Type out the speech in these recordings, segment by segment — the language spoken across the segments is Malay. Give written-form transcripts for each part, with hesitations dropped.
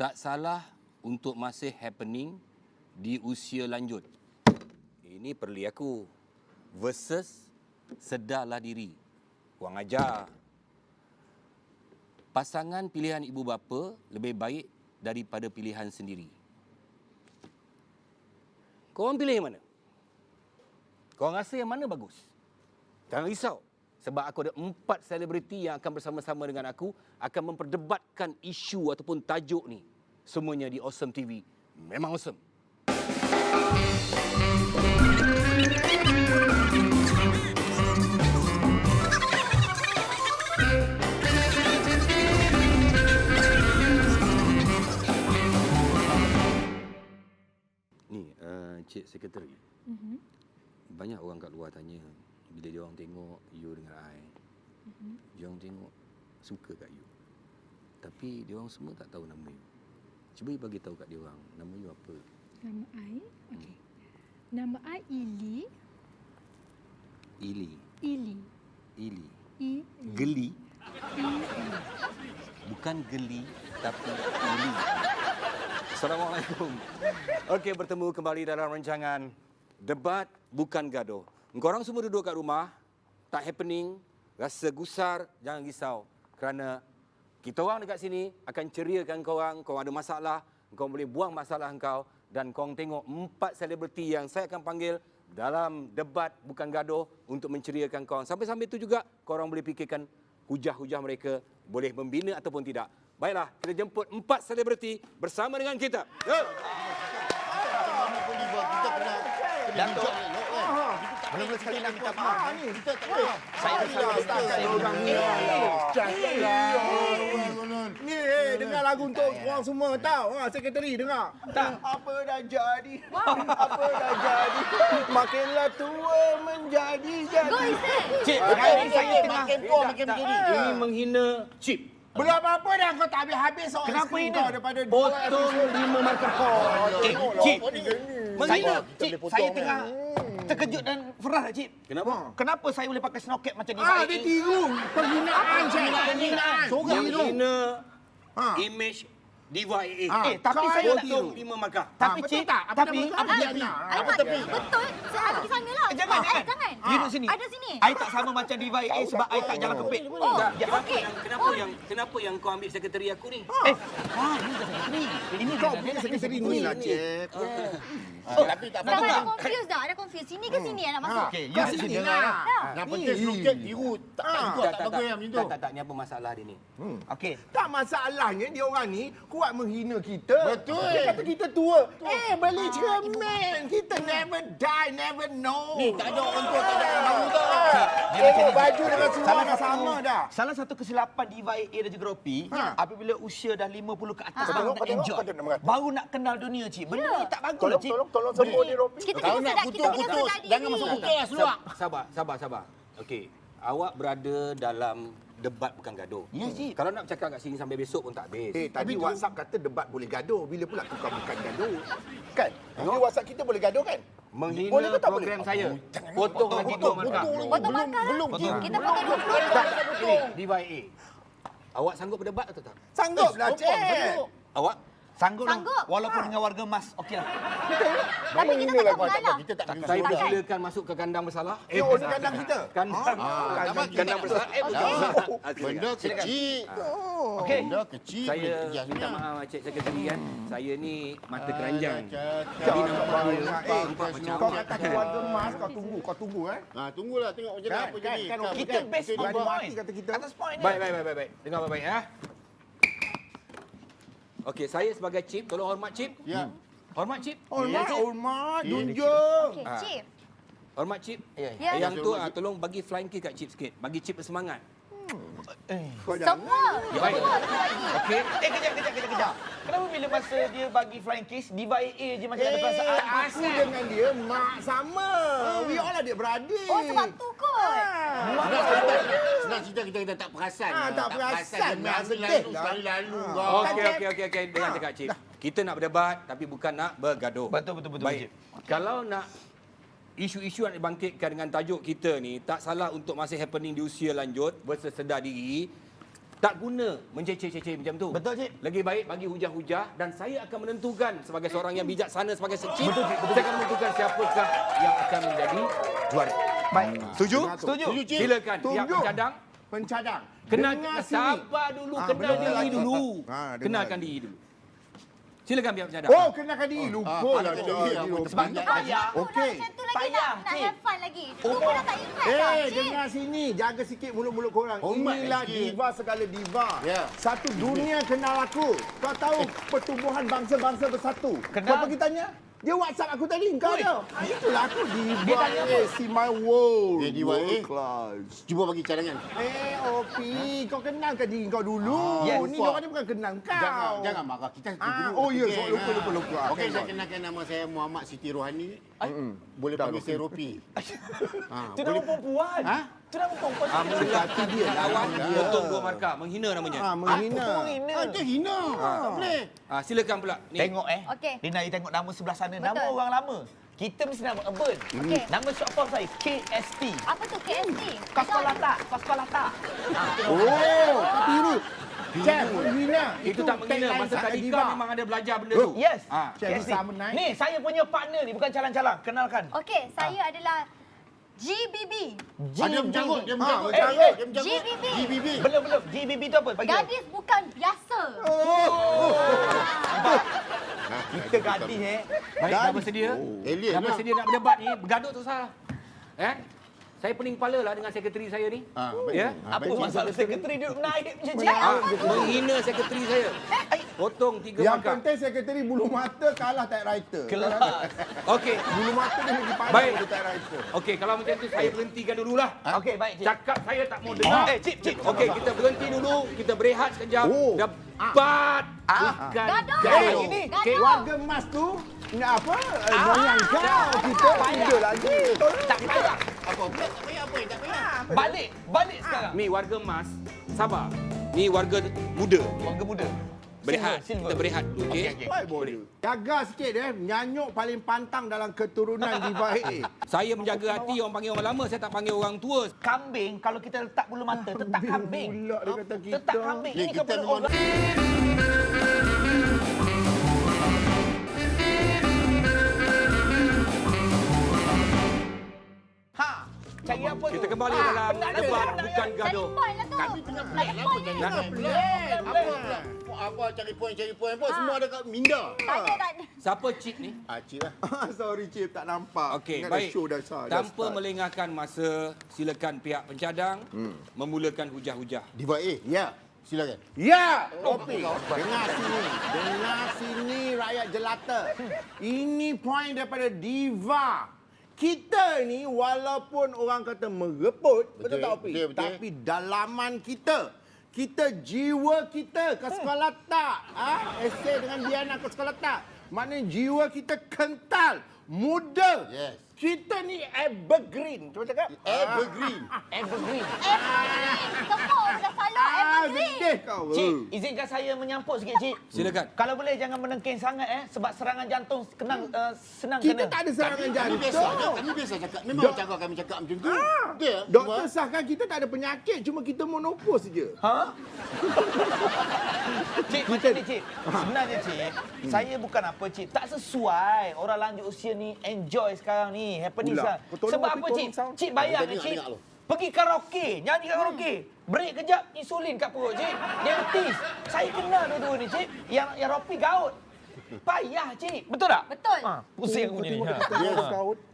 tak salah untuk masih happening di usia lanjut. Ini perli aku. Versus sedarlah diri. Kurang ajar. Pasangan pilihan ibu bapa lebih baik daripada pilihan sendiri. Korang pilih yang mana? Korang rasa yang mana bagus? Jangan risau. Sebab aku ada 4 selebriti yang akan bersama-sama dengan aku akan memperdebatkan isu ataupun tajuk ni. Semuanya di Awesome TV. Memang awesome. Ni, Cik Sekretari. Banyak orang kat luar tanya bila dia orang tengok you dengan I. Dia orang tengok suka kat you. Tapi dia orang semua tak tahu nama you. Cuba you bagi tahu kat dia orang nama you apa. Nama I? Okey. Nama I Ili. Ili. Ili. Ili. I. Geli. Bukan geli tapi Ili. Assalamualaikum. Okey, bertemu kembali dalam rancangan Debat Bukan Gaduh. Korang semua duduk kat rumah, tak happening, rasa gusar, jangan risau. Kerana kita orang dekat sini akan ceriakan korang. Korang ada masalah, korang boleh buang masalah kau. Dan korang tengok 4 selebriti yang saya akan panggil dalam Debat Bukan Gaduh untuk menceriakan korang. Sambil-sambil itu juga, korang boleh fikirkan hujah-hujah mereka boleh membina ataupun tidak. Baiklah, kita jemput 4 selebriti bersama dengan kita. Datuk. Mula-mula sekali nak minta maaf ni. Kita tak boleh. Saya bersama saya orang ni. Ni dengar lagu untuk korang semua tahu. Sekretari dengar. Tak. Apa dah jadi? Apa dah jadi? Makinlah tua menjadi jadi. Go Isan. Cik, Saya tengah makin tua makin begini. ini menghina Cip. Belum apa-apa dah kau tak habis-habis soal Kenapa skrin ini? kau daripada Potong 5 markah kau. Cik, Menghina. saya tengah terkejut dan ferah Cik. Kenapa? Kenapa saya boleh pakai snoket macam ni? dia tiru. Penghinaan je. Penghinaan. Seorang Menghina Ha. image Diva AA. tapi kau saya ada tak Potong 5 markah. Tapi betul Cik, tak? Apa tapi nama kau? apa jadi? Apa tepi? Betul. Saya pergi sana lah. Jangan, jangan. Jangan. You duduk sini. Ada sini. I tak sama macam Diva AA sebab I tak jalan kepit. Kenapa yang kau ambil sekretari aku ni? Ini dah sekretari. Ini Kau punya sekretari ni lah, Cik. Tapi tak Dah ada confused dah. Ada confused. Sini ke sini nak masuk? Okey, Kau you sini sini. lah. Yang penting snoket tiru. Tak bagus yang macam tu. Tak, ni apa masalah dia ni? Okey. Tak masalahnya dia orang ni kuat menghina kita. Betul. Dia kata kita tua. Beli cermin. Kita never die, never know. Ni tak ada orang tua, tak ada orang baru tau. Tengok baju dengan seluar dah sama dah. Salah satu kesilapan Diva AA dan juga Ropi, apabila usia dah 50 ke atas baru nak enjoy. Baru nak kenal dunia, Cik. Benda ni tak bagus lah, Cik. Tolong sebut ni, Ropi. Kita Kalau kena nak sedar. Kita kena putus-putus, sedar diri. jangan masuk putus lah seluar. Sabar. Okey. Awak berada dalam debat bukan gaduh. Ya, Cik. Kalau nak bercakap kat sini sampai besok pun tak habis. Tadi WhatsApp kata debat boleh gaduh. Bila pula tukar bukan gaduh? Kan? Di WhatsApp kita boleh gaduh kan? Menghina Boleh ke tak program boleh? saya. Potong lagi 2 markah. Potong markah lah. Kita potong 20. Ini Diva AA. Awak sanggup berdebat atau tak? Sanggup lah, Cik. Awak? Sanggup lah. Sanggup. Walaupun dengan warga emas, okey lah. Tapi kita takkan mengalah. Kita tak Saya persilakan masuk ke kandang bersalah. Ni orang kandang kita. Kandang bersalah. Benda kecil. Okey. Benda kecil. Saya boleh kerja minta sebenarnya. maaf Cik Sekretari kan. Saya ni mata keranjang. Cakap. Jadi nampak Kau macam kata keluarga emas, kau tunggu kan? Tunggulah tengok macam apa jadi. Kita best on Berani point. mati kata kita. Atas point ni. Baik. Dengar baik-baik ya. Okey, saya sebagai Cip, tolong hormat Cip. Ya. Hormat Cip. Hormat, junjung. Okey, Cip. Hormat Cip. Ya. Ya. Yang tu tolong bagi flying kiss kat Cip sikit. Bagi Cip bersemangat. Kau jangan. Semua. Baik. Okey. Kejap. Kenapa bila masa dia bagi flying kiss, Diva AA je macam ada perasaan? Aku dengan dia mak sama. We all adik-beradik. Oh, sebab tu kot. Senang cerita kita tak perasan. tak perasan. Sekali lalu kau. Okey. Dengar cakap Cip. Kita nak berdebat tapi bukan nak bergaduh. Betul, Baik. Cip. Kalau nak isu-isu yang dibangkitkan dengan tajuk kita ni tak salah untuk masih happening di usia lanjut versus sedar diri. Tak guna menceceh-ceceh macam tu. Betul, Cik. Lagi baik bagi hujah-hujah dan saya akan menentukan sebagai seorang yang bijaksana, sebagai secip. Betul, Cik. Saya akan menentukan siapakah yang akan menjadi juara. Baik. Setuju? Setuju. Cik. Silakan pihak Setuju. pencadang. Pencadang. Kenal Dengar sini. sabar dulu, kenal benar diri lagi. dulu. Dengar Kenalkan lagi. diri dulu. Silakan pihak pencadang. Oh, kenalkan diri. Lupa lah. Sebab tu payah. Okey. Macam tu lagi Payah, nak Cik. have fun lagi. Lupa dah tak ingat dah, Cik. Dengar sini. Jaga sikit mulut-mulut korang. Hormat Inilah sikit. diva segala diva. Ya. Satu dunia kenal aku. Kau tahu pertumbuhan bangsa-bangsa bersatu. Kenal. Kau pergi tanya. Dia WhatsApp aku tadi. Kau Oi. tahu. Itulah aku Dia diva. tanya apa? See my world. Dia diva, World class. Cuba bagi cadangan. Opi, kau kenalkan diri kau dulu. Yes. Ni orang ni bukan kenal kau. Jangan marah. Kita Oh ya, lupa. Okey, saya kenalkan nama saya Muhammad Siti Rohani. Boleh panggil saya Ropi. Tu nama perempuan. Ha? Tu nama perempuan. Mengilahkan dia. lawan, Ya. potong 2 markah. Menghina namanya. Menghina. Itu hina. Tak boleh. Silakan pula. Ni. Tengok Okey. Lina, you tengok nama sebelah sana. Nama Betul. orang lama. Kita mesti nama urban. Okey. Nama short form saya KST. Apa tu KST? Kau sekolah tak? Kau sekolah tak? Oh, tiru. Cik, menghina. Itu tak menghina. tagline Masa tak tadi diva. kau memang ada belajar benda tu. Yes. Cik, KST. bisa menaik. Ni, saya punya partner ni. Bukan calang-calang. Kenalkan. Okey, saya adalah GBB. Dia mencarut. Dia mencarut. Eh, Dia mencarut. GBB. GBB. Belum. GBB tu apa? Bagi tahu. Gadis bukan biasa. Kita gadis Baik, dah bersedia? Alien Dah lah. bersedia nak berdebat ni? Bergaduh tak salah. Saya pening kepala lah dengan sekretari saya ni. Baik. Ya? Apa masalah sekretari duduk menaik macam Cik? Menghina sekretari saya. Potong 3 Yang markah. penting sekretari bulu mata kalah typewriter. Kelas. Okey. Bulu mata dia lagi pandai Baik. daripada typewriter. Okey, kalau macam tu saya berhentikan dululah. Okey, baik Cik. Cakap saya tak mau dengar. Cik. Okey, kita berhenti dulu. Kita berehat sekejap. Oh. Debat. Bukan Gaduh. gaduh. ini. Okey. Warga emas tu apa? Moyang kau. Kita tidur lagi. Tak payah. Apa? Tak payah apa? Tak payah. Balik sekarang. Ni warga emas. Sabar. Ni warga muda. Warga muda. Berehat. Silver. Kita berehat dulu, okey? Okey. Baik boleh. Jaga sikit nyanyuk paling pantang dalam keturunan diva AA. Saya menjaga hati orang panggil orang lama, saya tak panggil orang tua. Kambing, kalau kita letak bulu mata, tetap kambing. Pula dia kata kita. Tetap kambing. Ni Ini kita kepala memang- orang. Cari apa tu? Kita kembali dalam penat dia, debat penat bukan dia. gaduh. Cari point lah tu. Kami tengah plan lah. Apa cari Nak- plan? Apa cari point pun semua ada kat minda. Tak ada. Siapa cik ni? Cik lah. Sorry Cip, tak nampak. Okey, Ingat baik. dah show dah start. Tanpa melengahkan masa, silakan pihak pencadang memulakan hujah-hujah. Diva A. Ya. Silakan. Ya, Opi. Dengar sini. Dengar sini rakyat jelata. Ini poin daripada diva. Kita ni walaupun orang kata merebut, betul tak Opi? betul. Tapi dalaman kita, jiwa kita ke sekolah tak? Esei dengan Diana ke sekolah tak? Maknanya jiwa kita kental, muda. Yes. Kita ni evergreen. Cuba cakap. Evergreen. Evergreen. Semua dah salah evergreen. Sedih kau. Cik, izinkan saya menyampuk sikit, Cik. Silakan. Kalau boleh jangan menengking sangat sebab serangan jantung senang Kita kena. tak ada serangan Kami biasa. jantung. Kami biasa cakap. Memang cara kami cakap macam tu. Dia. Doktor sahkan kita tak ada penyakit, cuma kita monopos je. Ha? Cik, macam ni, Cik. Sebenarnya, Cik, saya bukan apa, Cik. Tak sesuai orang lanjut usia ni enjoy sekarang ni. Happening Pula. sekarang. Kau tolong Sebab Api, apa, tolong Cik? sound. Cik bayar Dengar, ni, Cik. dengar lu. Pergi karaoke, nyanyi kat karaoke. Break kejap, insulin kat perut, Cik. Diabetes. Saya kenal dua-dua ni, Cik. Yang Ropi gaut. Payah, Cik. Betul tak? Betul. Pusing aku ni.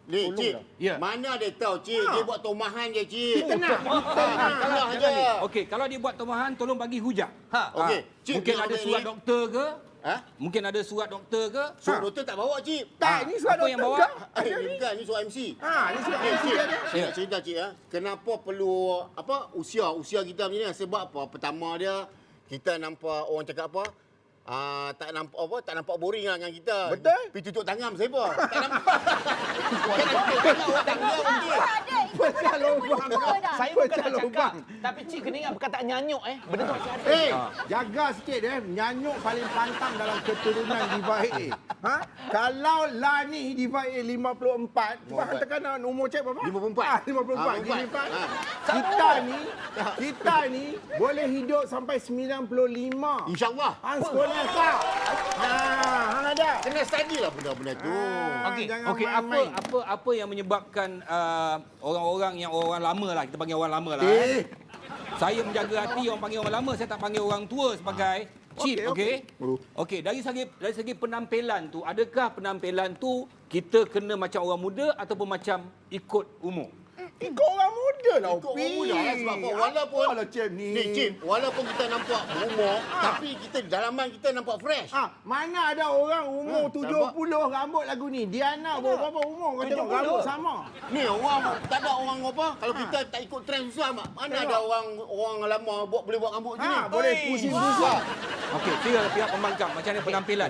Ni, Cik. Ya. Mana dia tahu, Cik? Dia buat tomahan je, Cik. Kita nak. Kalah je. Okey, kalau dia buat tomahan, tolong bagi hujah. Okey. Cik, Mungkin dengar ada baik surat ni. doktor ke? Ha? Mungkin ada surat doktor ke? Surat doktor tak bawa, Cik. Tak, ni surat Apa yang doktor bawa? kau. Ni bukan, ni surat MC. Ni surat MC Cik, dia. saya nak cerita, Cik. Kenapa perlu usia kita macam ni? Sebab apa? Pertama dia, kita nampak orang cakap apa? Tak nampak boring lah dengan kita. Betul. Pergi tutup tangan siapa? Tak nampak. Kan ada orang tangan dia okey. Ada Pecah lubang. Saya bukan Pecah nak cakap. lubang. Tapi cik kena ingat perkataan nyanyuk Benda tu masih ada. Jaga sikit Nyanyuk paling pantang dalam keturunan Diva AA. Kalau lah ni Diva AA 54, cuba katakan umur cik berapa? 54. 54. Gini kan? Kita ni boleh hidup sampai 95. InsyaAllah. Hang sekolah tak? Hang ada. Kena study lah benda-benda tu. Jangan Okey, main-main. apa yang menyebabkan orang-orang yang orang lama lah, kita panggil orang lama lah. Saya menjaga hati orang panggil orang lama, saya tak panggil orang tua sebagai cheap, okey? Okey, dari segi penampilan tu, adakah penampilan tu kita kena macam orang muda ataupun macam ikut umur? Ikut orang muda lah, Ikut orang muda lah sebab apa? Walaupun Apalah cik ni. Cip, walaupun kita nampak berumur, tapi kita dalaman kita nampak fresh. Mana ada orang umur 70 rambut lagu ni. Diana berapa umur kau tengok 70. rambut sama. Ni orang tak ada orang apa? Kalau kita tak ikut trend susah mak. Mana ada orang lama boleh buat rambut macam ni? Boleh pusing-pusing. Okey, kira pihak pembangkang macam mana penampilan?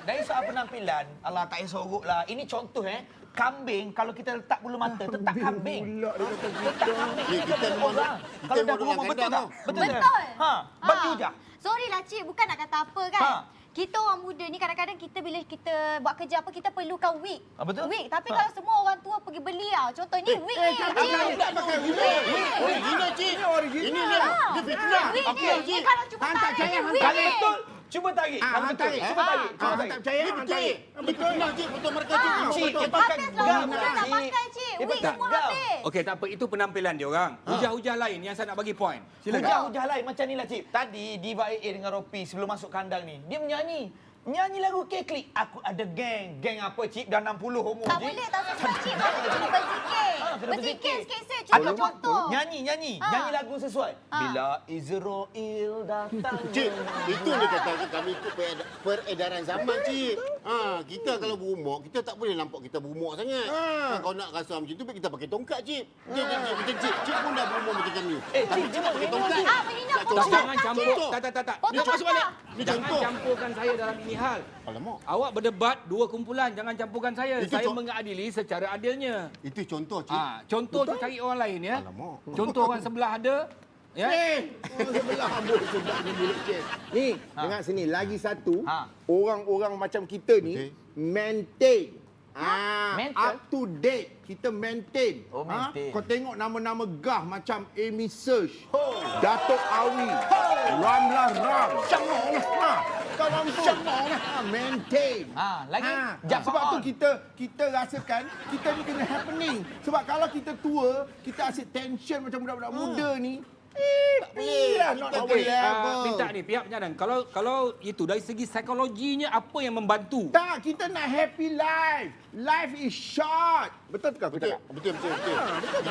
Dari soal penampilan, Allah tak payah sorok lah. Ini contoh kambing kalau kita letak bulu mata tetap kambing. Pula dia kata Tetap kambing. Kita Kita memang- orang. kita Kalau dah memang berumur betul kandang tak? tau. Betul tak? Betul. Baju je. Sorry lah cik, bukan nak kata apa kan. Kita orang muda ni kadang-kadang kita bila kita buat kerja apa kita perlukan wig. Betul. Wig. Tapi kalau semua orang tua pergi beli contoh ni wig ni. tak pakai wig. Original cik. Ini original. Ini dia fitnah. Wig Okey ni. cik. Kalau cuba Hang tak tarik percaya, ni hang wig Kalau ni. betul, cuba tarik. Kalau hang betul, tarik. cuba tarik. Cuba Hang tarik. tak percaya, Ini hang betul tarik. cik. Ini fitnah cik. Betul mereka cik. Cik, dia pakai Habis lah orang muda tak cik. pakai cik. Dia Wig pakai semua gam. habis. Okey, tak apa, itu penampilan dia orang. Hujah-hujah lain yang saya nak bagi point. Silakan. Hujah-hujah lain macam ni lah cik. Tadi Diva AA dengan Ropi sebelum masuk kandang ni, dia menyanyi. Nyanyi lagu K-Click. Aku ada geng. Geng apa cik? Dah 60 umur Tak cik. boleh tak sebab cik. Mana kena berzikir. Kena Berzikir sikit-sikit. Atau Contoh. Nyanyi. Nyanyi lagu sesuai. Bila Israel datang. Cik, itu dia kata kami ikut peredaran zaman cik. Kita kalau berumur, kita tak boleh nampak kita berumur sangat. Kalau nak rasa macam tu, kita pakai tongkat cik. Cik pun dah berumur macam kami. Cik, jangan pakai menghina, tongkat. cik. Menghina Tak, potong jangan mata, campur. cik. Tak. Potong mata. Ni Jangan contoh. campurkan saya dalam ini hal. Alamak. Awak berdebat dua kumpulan, jangan campurkan saya. Itu Saya co- mengadili secara adilnya. Itu contoh cik. Contoh tu cari orang lain ya. Alamak. Contoh orang sebelah ada. Ya. Orang sebelah ambul sedap ni mulut cik. Ni, dengar sini. Lagi satu, orang-orang macam kita ni Okey. maintain. Maintain? Up to date. Kita maintain. Oh, maintain. Kau tengok nama-nama gah macam Amy Search, Datuk Awi, Ramlah Ram. Kau nampak? Maintain. Lagi? Jap, Sebab tu on. kita rasakan kita ni kena happening. Sebab kalau kita tua, kita asyik tension macam budak-budak muda ni. Tak boleh lah. Not our Okey, level. minta ni pihak penyandang. Kalau itu dari segi psikologinya apa yang membantu? Tak, kita nak happy life. Life is short. Betul tak? Betul. Kita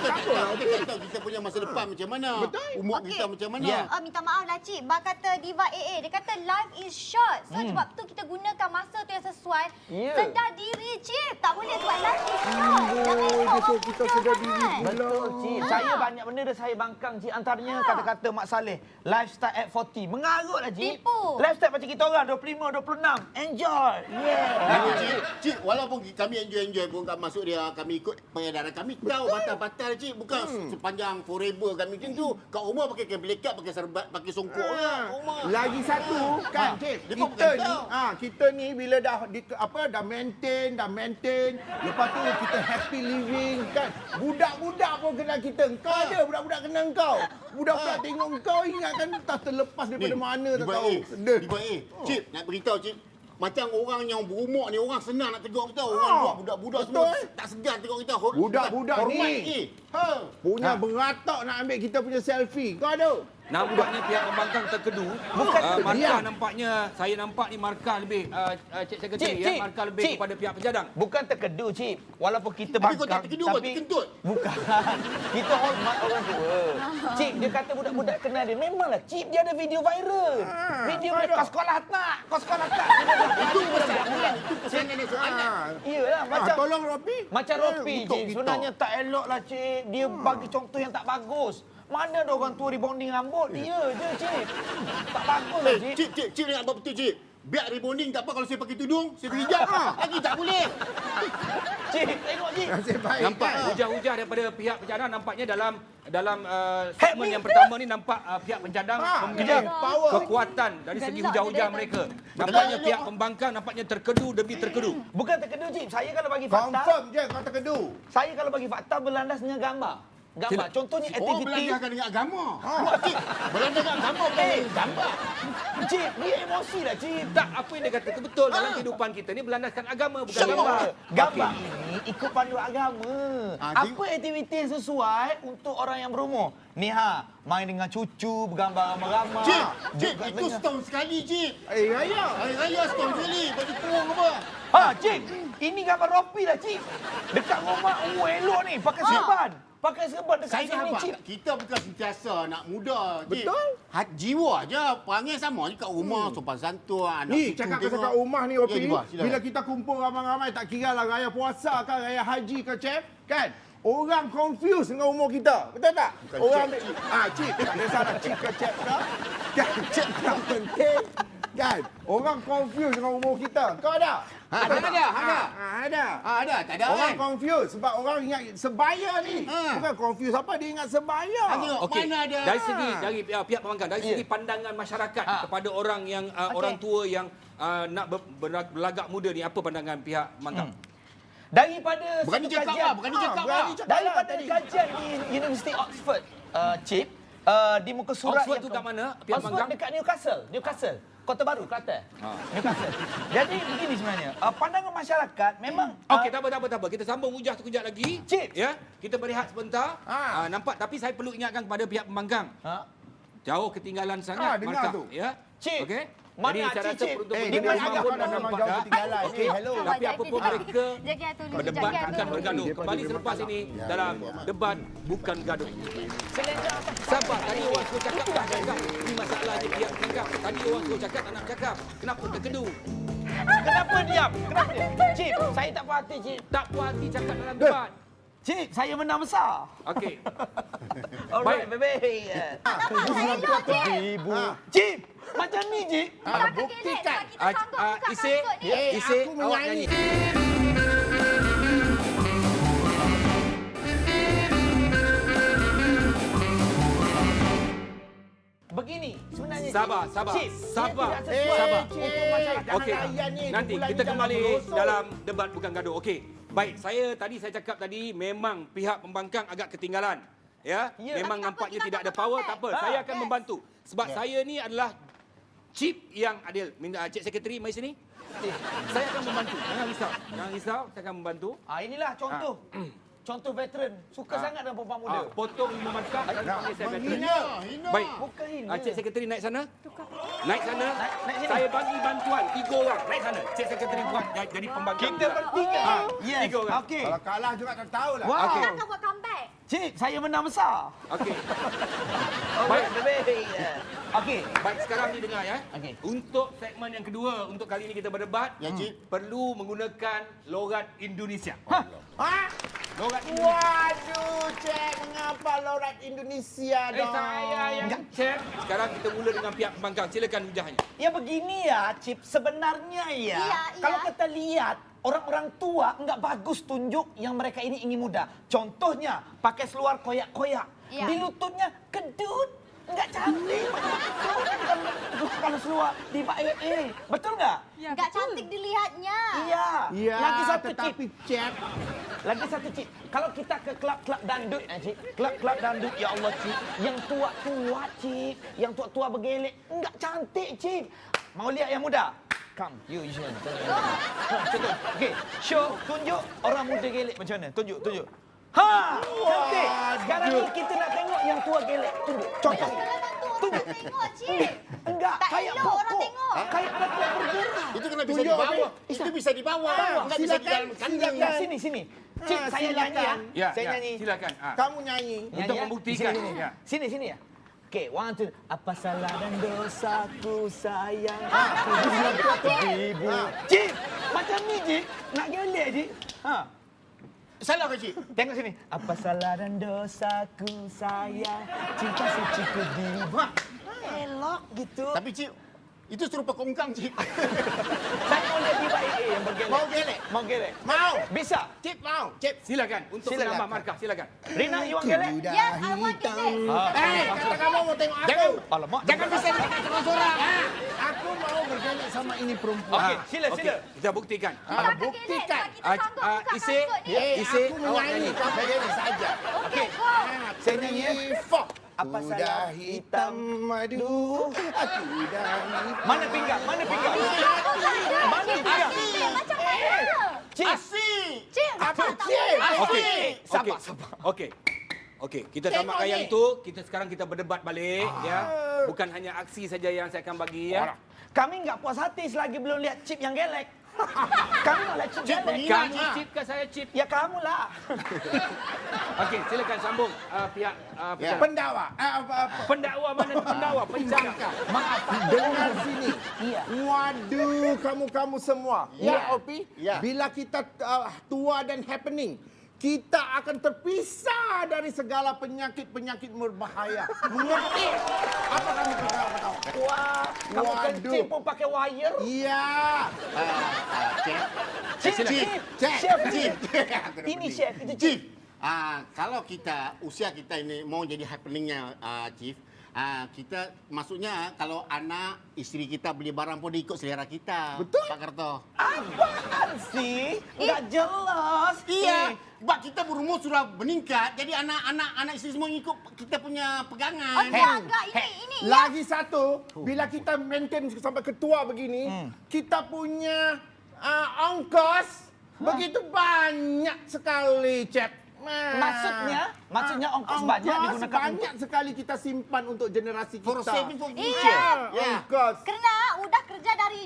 tak tahu kita punya masa depan macam mana. Betul. Umur Okey. kita macam mana. Ya. Minta maaf lah cik. Bak kata Diva AA. Dia kata life is short. So sebab tu kita gunakan masa tu yang sesuai. Ya. Sedar diri cik. Tak boleh sebab life is short. Jangan ikut orang kita muda sedar sangat. diri. Betul, cik. Saya banyak benda dah saya bangkang, cik. Antaranya kata-kata Mak Saleh. Lifestyle at 40. Mengarut lah, cik. Tipu. Lifestyle macam kita orang, 25, 26. Enjoy. Yeah. Cik, walaupun kami enjoy pun kat masuk dia, kami ikut peredaran kami. Tahu batal-batal cik, bukan sepanjang forever kami macam tu. Kat rumah pakai kain pelikat, pakai serbat, pakai songkok lah. Rumah. Lagi satu kan cik, Dia pun kita bukan ni tahu. kita ni bila dah dah maintain, lepas tu kita happy living kan. Budak-budak pun kenal kita. Kau ada budak-budak kenal kau. Budak-budak tengok kau ingatkan tak terlepas daripada mana tak tahu. Sedih. Di baik. Cik, nak beritahu cik. Macam orang yang berumur ni, orang senang nak tegur kita. Orang buat budak-budak semua betul. tak segan tegur kita. Budak-budak Hormat, ni. Hormat. Punya beratak nak ambil kita punya selfie. Kau ada? Nampaknya pihak pembangkang terkedu. Bukan markah terdiam. nampaknya saya nampak ni markah lebih Cik Sekretari Cik, markah lebih cik. kepada pihak penyandang. Bukan terkedu, cik. Walaupun kita Tapi bangkang. kau tak terkedu, kau terkentut. Bukan. Kita hormat orang tua. Cik, dia kata budak-budak kenal dia. Memanglah, cik, dia ada video viral. Video dia, kau sekolah tak? Kau sekolah tak? Itu budak-budak. Itu pesanan yang soalan. Iyalah, macam... Tolong Ropi. Macam Ropi, untuk cik. kita. Sebenarnya tak elok lah, cik. Dia bagi contoh yang tak bagus. Mana ada orang tua rebonding rambut? Dia je, cik. Tak bagus lah, cik. Cik dengar apa betul cik? biar rebonding tak apa kalau saya pakai tudung, saya pakai hijab. Lagi tak boleh. Cik, tengok Cik. Nasib baik. Nampak kan? hujah-hujah daripada pihak pencadang nampaknya dalam segmen yang pertama ni nampak pihak pencadang memilih power. kekuatan dari segi hujah-hujah mereka. Nampaknya pihak pembangkang nampaknya terkedu demi terkedu. Bukan terkedu, Cik. Saya kalau bagi fakta, Confirm je kau terkedu. saya kalau bagi fakta berlandas dengan gambar. Gambar. Contohnya Oh, aktiviti. belandakan dengan agama. Cik, belandakan dengan agama bukan gambar. Cik, dia emosi lah, Cik. Tak, apa yang dia kata itu betul. Dalam kehidupan kita ni berlandaskan agama bukan Sama. gambar. Gambar ini ikut panduan agama. Ah, Apa aktiviti yang sesuai untuk orang yang berumur? Ni main dengan cucu, bergambar ramai-ramai. Cik, Duduk kat itu tengah. setahun sekali, Cik. Raya. Hari raya setahun sekali. Baju kurung apa? Cik, ini gambar Ropi lah, Cik. Dekat rumah elok ni, pakai serban. Pakai serban dekat Saya sini, sahabat. Cik. Kita bukan sentiasa nak muda, Cik. Betul. Jiwa je. Perangai sama je kat rumah. Sopan santun, anak Ni, cucu cakap tengok. pasal kat rumah ni, Opi. Ya, Jiwa, silakan. Bila kita kumpul ramai-ramai, tak kira lah raya puasa ke, raya haji ke, Cep. Kan? Orang confused dengan umur kita. Betul tak? Bukan Orang Cep, Cik. Tak ada salah Cik ke Cep ke. Kan? Cep yang penting. Kan? Orang confused dengan umur kita. Kau ada? Ada. Ada. Ada, tak ada Orang kan? confused sebab orang ingat sebaya ni. Ha. Bukan confused apa, dia ingat sebaya. Tengok, Okey. mana ada. Dari segi dari pihak pembangkang, dari segi pandangan masyarakat kepada orang yang orang tua yang nak berlagak muda ni, apa pandangan pihak pembangkang? Daripada Berani satu cakap kajian, lah, berani cakap lah. daripada kajian di University Oxford, Cip, di muka surat Oxford yang tu kat mana? Pihak Oxford pembangkang? dekat Newcastle. Kota Baru, Kelantan. Newcastle. Jadi begini sebenarnya, pandangan masyarakat memang Okey, tak apa. Kita sambung hujah sekejap lagi. Cik. Ya, kita berehat sebentar. Nampak, tapi saya perlu ingatkan kepada pihak pembangkang. Jauh ketinggalan sangat dengar markah. tu. Ya. Cik. Okey. mana Jadi saya Cik, rasa Cik? peruntuk Dia pendengar main semua agak pun pada dah memang nampak jauh dah. ketinggalan. Okey. Hello. Tapi apapun mereka berdebat akan bergaduh. Dia Kembali pada selepas dia ini masalah. dalam debat bukan gaduh. Selendang apa? Sabar, tadi orang suruh cakap tak cakap. Ini masalahnya pihak cakap. Tadi orang suruh cakap tak nak cakap. Kenapa terkedu? Kenapa diam? Kenapa diam? Cik, saya tak puas hati, Cik. Tak puas hati cakap dalam debat. Cik, saya menang besar. Okey. Alright, baby. Ibu. Cik, macam ni, Cik. Buktikan. Isi, Isi, aku awak menyanyi. nyanyi. Begini, sebenarnya Sabar, Cik. sabar, Cik, sabar. ia tidak sesuai Sabar. untuk masyarakat. Okey, layan ni, nanti bulan kita ni kembali jangan merosot. dalam debat bukan gaduh. Okey, baik. Saya cakap tadi memang pihak pembangkang agak ketinggalan. Ya, Ya. memang Tapi tak apa, nampaknya kita tidak ada tak power. apa, Tak apa, Pat. saya akan Yes. membantu. Sebab saya ni adalah chief yang adil. Minta Cik Sekretari mari sini. Saya akan membantu. Jangan risau. Jangan risau, saya akan membantu. Inilah contoh. Contoh veteran. Suka sangat dengan perempuan muda. Potong 5 markah dan panggil saya veteran. Hina. Baik. Bukan hina. Cik Sekretari naik sana. Naik sana. naik sini. Saya bagi bantuan 3 orang. Naik sana. Cik Sekretari buat jadi pembangkang. Kita bertiga. Yes. 3 orang. Okey. Kalau kalah juga tak tahulah. Wah. Okey. Kita akan buat comeback. Cik, saya menang besar. Okey. Alright, baby. Okey. Baik, sekarang ni dengar ya. Okey. Untuk segmen yang kedua, untuk kali ini kita berdebat, Ya, Cik. perlu menggunakan logat Indonesia. Ha? Logat Indonesia. Waduh, Cik. Mengapa lorat Indonesia dong? Saya yang cek. Sekarang kita mula dengan pihak pembangkang. Silakan hujahnya. Ya begini ya, Cip. Sebenarnya ya, Iya. kalau kita lihat orang-orang tua enggak bagus tunjuk yang mereka ini ingin muda. Contohnya, pakai seluar koyak-koyak. Iya. Di lututnya kedut. Enggak cantik. Kalau seluar di betul enggak? Ya, Enggak betul. cantik dilihatnya. Iya. Ya, Lagi satu, Cip. tetapi Cik. Lagi satu, Cik. Kalau kita ke klub-klub dandut, Cik. Klub-klub dandut, ya Allah, Cik. Yang tua-tua, Cik. Yang tua-tua bergelek. Enggak cantik, Cik. Mau lihat yang muda? Come, you Ishan. Contoh. Okey, show, tunjuk orang muda gelek macam mana? Tunjuk. Ha! Cantik. Sekarang ni kita nak tengok yang tua gelek. Tunjuk. Contoh. Jangan bantu orang tengok, Cik. Enggak, Tak kayak elok pokok. orang tengok. Kayak pokok bergerak. Itu kena bisa Tunjuk, di bawah. Abi. Itu bisa di bawah. Enggak bisa di Silakan, dalam kandang. silakan. Sini. Cik, saya silakan. nyanyi ya. Ya, Saya ya. nyanyi. Silakan. Kamu nyanyi. Untuk Nyanyi, ya? membuktikan. Sini. Ya. Sini ya. Okey, 1 2. Apa salah dan dosaku sayang aku ibu. Cik, macam ni Cik. Nak gelek Cik. Ha. Salah ke, Cik? Tengok sini. Apa salah dan dosaku sayang cinta suciku di ibu. Elok gitu. Tapi, Cik, Itu serupa kongkang, Cip. Saya mau lihat Diva AA yang bergelek. Mau gelek? Mau gelek. Mau. Bisa. Cip mau. Cip, silakan untuk Silakan. menambah markah, silakan. Rina, you want gelek? Yes, I want gelek. Kata kamu mau tengok aku. Alamak. Jangan bisa dekat dengan suara. Aku mau bergelek sama ini perempuan. Okey, sila, Okey, sila. kita buktikan. Kita akan buktikan. gelek. Kita sanggup buka Isi, kasut ni. Isi, Aku awak menyanyi, nyanyi. kau bergelek saja. Okey, go. Saya nyanyi, ya. Four. Apa Kuda salah hitam madu, aku dah hitam. Mana pinggang? Mana pinggang? Mana Cik, pinggang? cik, macam mana? Cik. Asyik. Cik, Apa tak cik? boleh. Okey. Sabar, Okey. sabar. Okey. Okey, kita Tengok tamatkan ni. yang tu. Sekarang kita berdebat balik ya. Bukan hanya aksi saja yang saya akan bagi ya. Kami enggak puas hati selagi belum lihat chip yang gelek. Kami nak lihat chip Cip, gelek. mengingat. Kamu chip ke saya chip? Ya kamu lah. Okey, silakan sambung pihak Ya. Pendakwa. pendakwa mana tu pendakwa? Pencangka. Maaf. Dengar sini. Iya. Waduh, kamu-kamu semua. Ya. Ya, Opi. Ya. Bila kita tua dan happening, kita akan terpisah dari segala penyakit-penyakit berbahaya. Mengerti? Apa kamu ketawa-ketawa? Wah, kamu Waduh. kencing pun pakai wire. Iya. Cip. Chip, Cip. chip, chef, Cip. Ini chef, itu chip. Chief, kalau kita usia kita ini mau jadi happeningnya, Chief, kita maksudnya kalau anak istri kita beli barang pun dia ikut selera kita. Betul. Pak Karto. Apaan sih? Enggak jelas. Iya, Pak kita berumur sudah meningkat, jadi anak istri semua ikut kita punya pegangan. Enggak, ini. Lagi satu, bila kita maintain sampai ketua begini, kita punya ongkos begitu banyak sekali, Cep. Maksudnya ongkos banyak digunakan banyak sekali kita simpan untuk generasi For kita. saving for future. Iya. Ya. Ongkos. Kerana udah kerja dari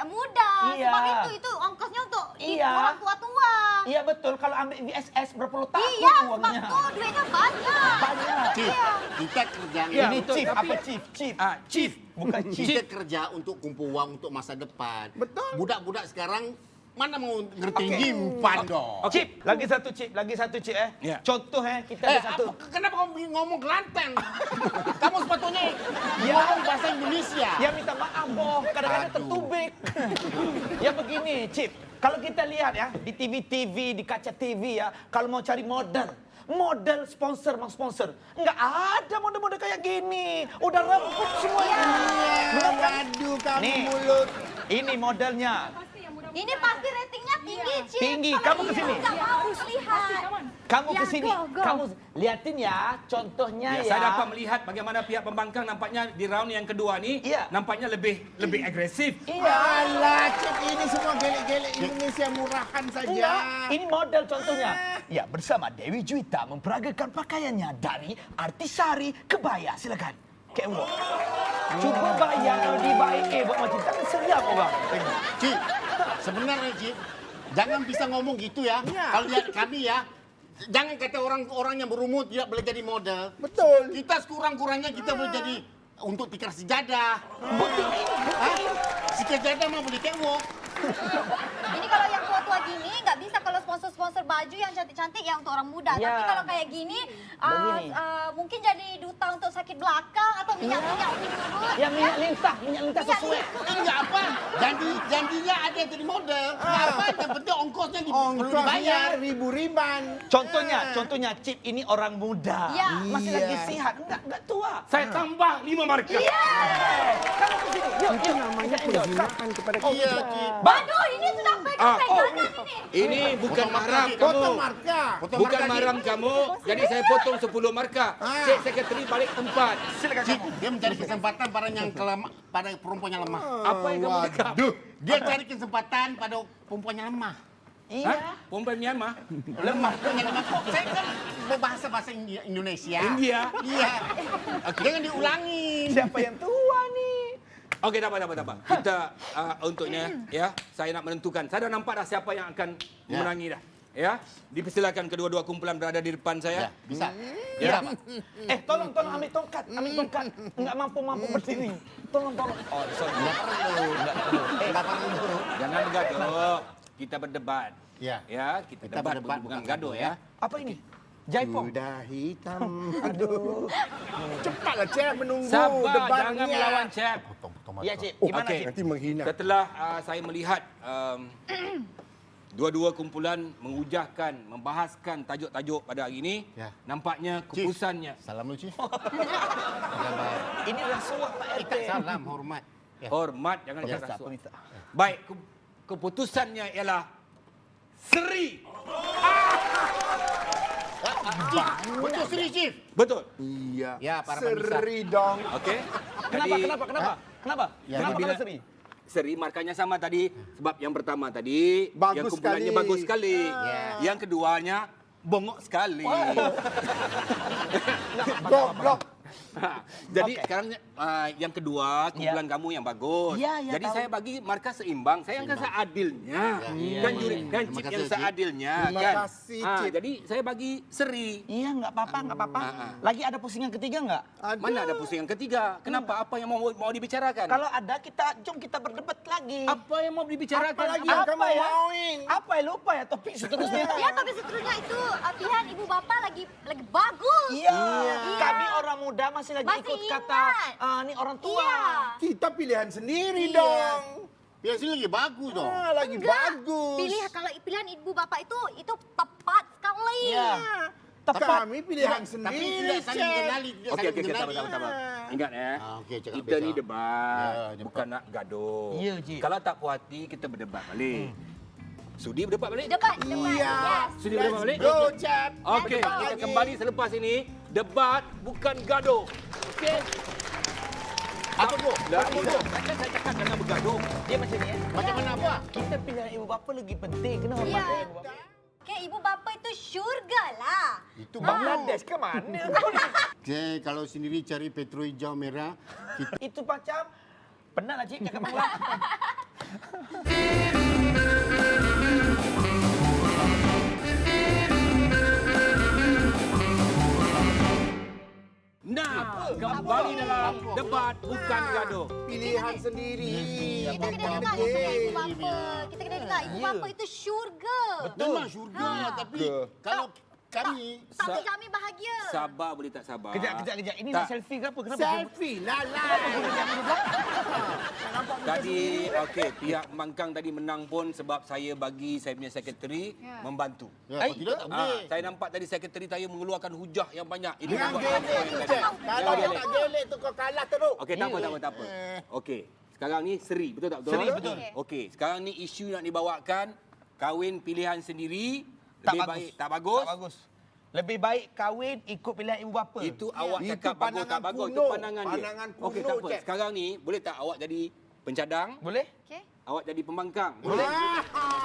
muda. Iya. Sebab itu ongkosnya untuk Iya. orang tua-tua. Iya betul, kalau ambil VSS berpuluh tahun Iya, sebab uangnya. tu duitnya banyak. Banyak. Chief, kita kerja Ini betul, chief, tapi- apa chief? Chief. Chief. Bukan chief. kita kerja untuk kumpul uang untuk masa depan. Betul. Budak-budak sekarang mana mau ngerti nyimpan dong. Chip, lagi satu chip Ya. Contoh kita ada satu. Kenapa kamu ngomong Kelantan? Kamu sepatutnya Ya. ngomong bahasa Indonesia. Ya minta maaf, Boh. Kadang-kadang Aduh. tertubik. Ya begini, Chip. Kalau kita lihat ya, di TV-TV, di kaca TV ya, kalau mau cari model sponsor, enggak ada model-model kayak gini. Udah rebut semuanya. Benar kan? Waduh, kamu Nih. mulut. Ini modelnya. Ini pasti ratingnya tinggi, Cik. Tinggi. Kalau Kamu dia kesini. tak bagus lihat. Kamu Ya, kesini, go. kamu liatin ya, contohnya Ya, ya. saya dapat melihat bagaimana pihak pembangkang nampaknya di round yang kedua ni Iya. nampaknya lebih agresif. Iya. Alah, Cep, ini semua gelek-gelek Indonesia murahan saja. Enggak, ini model contohnya. Ya, bersama Dewi Juwita memperagakan pakaiannya dari Artisari Kebaya. Silakan. Kewo. Cuba bayang di baik buat macam tak seram orang. Tengok. Cik, sebenarnya Cik, jangan bisa ngomong gitu ya. Kalau lihat kami ya, jangan kata orang-orang yang berumur tidak boleh jadi model. Betul. Kita sekurang-kurangnya kita boleh jadi untuk tikar sejadah. Buktiin. Sejadah mah boleh catwalk. Ini kalau yang tua-tua gini nggak bisa kalau sponsor-sponsor baju yang cantik-cantik yang untuk orang muda. Ya. Tapi kalau kayak gini, Begini. mungkin jadi duta untuk sakit belakang atau minyak-minyak di perut. Ya minyak lintah sesuai. Enggak apa, janjinya ada jadi model. Enggak apa, yang penting ongkosnya perlu dibayar. Ongkosnya ribu-riban. Contohnya Cip ini orang muda. Ya. Masih Iya. lagi sehat, enggak tua. Saya tambah 5 markah. Kamu kesini. Yuk, Itu namanya penghinaan kepada kita. Iya, Cik. Aduh, ini sudah pegang-pegangan ini. Ini bukan Potong mahram markah, kamu. Potong markah. Bukan mahram kamu. Jadi saya potong 10 markah. Cik sekretari balik 4. Silakan Cik, kamu. dia mencari kesempatan pada yang pada perempuan yang lemah. Apa yang kamu cakap? Dia cari kesempatan pada perempuan yang lemah. Iya. Hah? Perempuan Myanmar? Lemah, yang lemah. Kok saya kan berbahasa bahasa Indonesia. India. Iya. Jangan diulangin. Siapa yang tua nih? Okey, dapat. Kita untuknya ya, saya nak menentukan. Saya dah nampak dah siapa yang akan memenangi dah. Ya, dipersilakan kedua-dua kumpulan berada di depan saya. Ya, bisa. Ya. Tolong ambil tongkat. Enggak mampu berdiri. Tolong. Oh, sorry. Enggak perlu. Jangan gaduh. Kita berdebat. Ya. Ya, kita debat berdebat, bukan bukan gaduh gaduh, ya. Apa ini? Jaipong. Kuda hitam. Aduh. Cepatlah Cep menunggu Sabar, debat jangan ni. melawan Cep. Ya, Cik. Oh, Gimana, okey. Cik? Nanti menghina. Setelah saya melihat dua-dua kumpulan mengujahkan, membahaskan tajuk-tajuk pada hari ini, Ya. nampaknya keputusannya. Salam dulu, Cik. Salam. Ini rasuah Pak RT. Salam, hormat. Ya. Hormat, jangan Pemirsa, cakap rasuah. pemirsa. Baik, keputusannya ialah Seri. Betul Seri, Chief. Betul. Iya. Ya, para pemirsa. Seri dong. Okey. Kenapa? Jadi, Kenapa? Ya, Kenapa bila- kalau seri? Seri markahnya sama tadi sebab yang pertama tadi Bagus yang kumpulannya sekali. bagus sekali. Ya. Yang keduanya bongok sekali. Goblok. Jadi Okey. sekarang yang kedua kumpulan kamu yang bagus. Ya, ya, Jadi tahu. saya bagi markah seimbang. Saya yang seadilnya. Ya, Kan ya, juri ya. kan Terima Cip kasih, yang Cip. seadilnya Terima kan. kasih, Cip. Jadi saya bagi Seri. Iya, nggak apa-apa. Lagi ada pusingan ketiga nggak? Mana ada pusingan ketiga? Kenapa? Apa yang mau dibicarakan? Kalau ada, jom kita berdebat lagi. apa yang mau dibicarakan? Apa lagi yang Apa kamu ya? mauin? Apa ya? Lupa ya topik seterusnya. Ya, topik seterusnya itu pilihan ibu bapa lagi bagus. Iya. Kami orang muda masih lagi Masih ikut kata ini orang tua. Iya. Kita pilihan sendiri Iya. dong. Biar sini lagi bagus dong. Lagi bagus. Kalau pilihan ibu bapa itu tepat sekali. Iya. Kami pilihan Tapi sendiri, tidak saling Cep. mengenali. tidak Okey, saling okey, mengenali. sabar. Ingat ya. Okey, cakap Kita ni biasa. debat, Ya, debat. bukan nak gaduh. Ya, Cik. Kalau tak puas hati, kita berdebat balik. Sudi berdebat balik? Debat. Iya. Yes. Sudi berdebat balik? Go, Cep. Okey, Let's go. kita kembali selepas ini. Debat bukan gaduh. Okey? Apa tu? Dah, kan saya cakap jangan bergaduh. Dia macam ni ya. Macam mana apa? Kita pilihan ibu bapa lagi penting. Kena hormat Ya. ibu bapa. Okey, ibu bapa itu syurga lah. Itu Bangladesh ke mana? Saya kalau sendiri cari petrol hijau merah, kita Itu macam penat lah Cik cakap Bangla. Nah, kembali dalam debat bukan gaduh. Pilihan sendiri. Kita kena dengar nasihat ibu bapa. Kita kena dengar ibu bapa itu syurga. memang syurga, tapi kalau kami Tapi kami bahagia. Sabar boleh tak sabar? Kejap. Ini Tak. nak selfie ke apa? Kenapa? Selfie lah lah. Tadi okey, pihak pembangkang tadi menang pun sebab saya bagi saya punya sekretari membantu. ya, kalau tidak tak boleh. Saya nampak tadi sekretari saya mengeluarkan hujah yang banyak. Itu Jangan membuat gelek apa tu, yang Cep. tadi. Kalau Jangan dia gelek. tak gelek tu kau kalah teruk. Okey, tak apa. Okey. Sekarang ni Seri, betul tak betul? Seri, betul. Okey, sekarang ni isu nak dibawakan kahwin pilihan sendiri Tak lebih bagus. baik tak bagus. Tak bagus. Lebih baik kahwin ikut pilihan ibu bapa. Itu awak Itu cakap bagus tak pandangan bagus, itu kuno. pandangan dia. Pandangan Okey, kuno, tak apa. Cep. Sekarang ni boleh tak awak jadi pencadang, Boleh? Okey. awak jadi pembangkang? Boleh.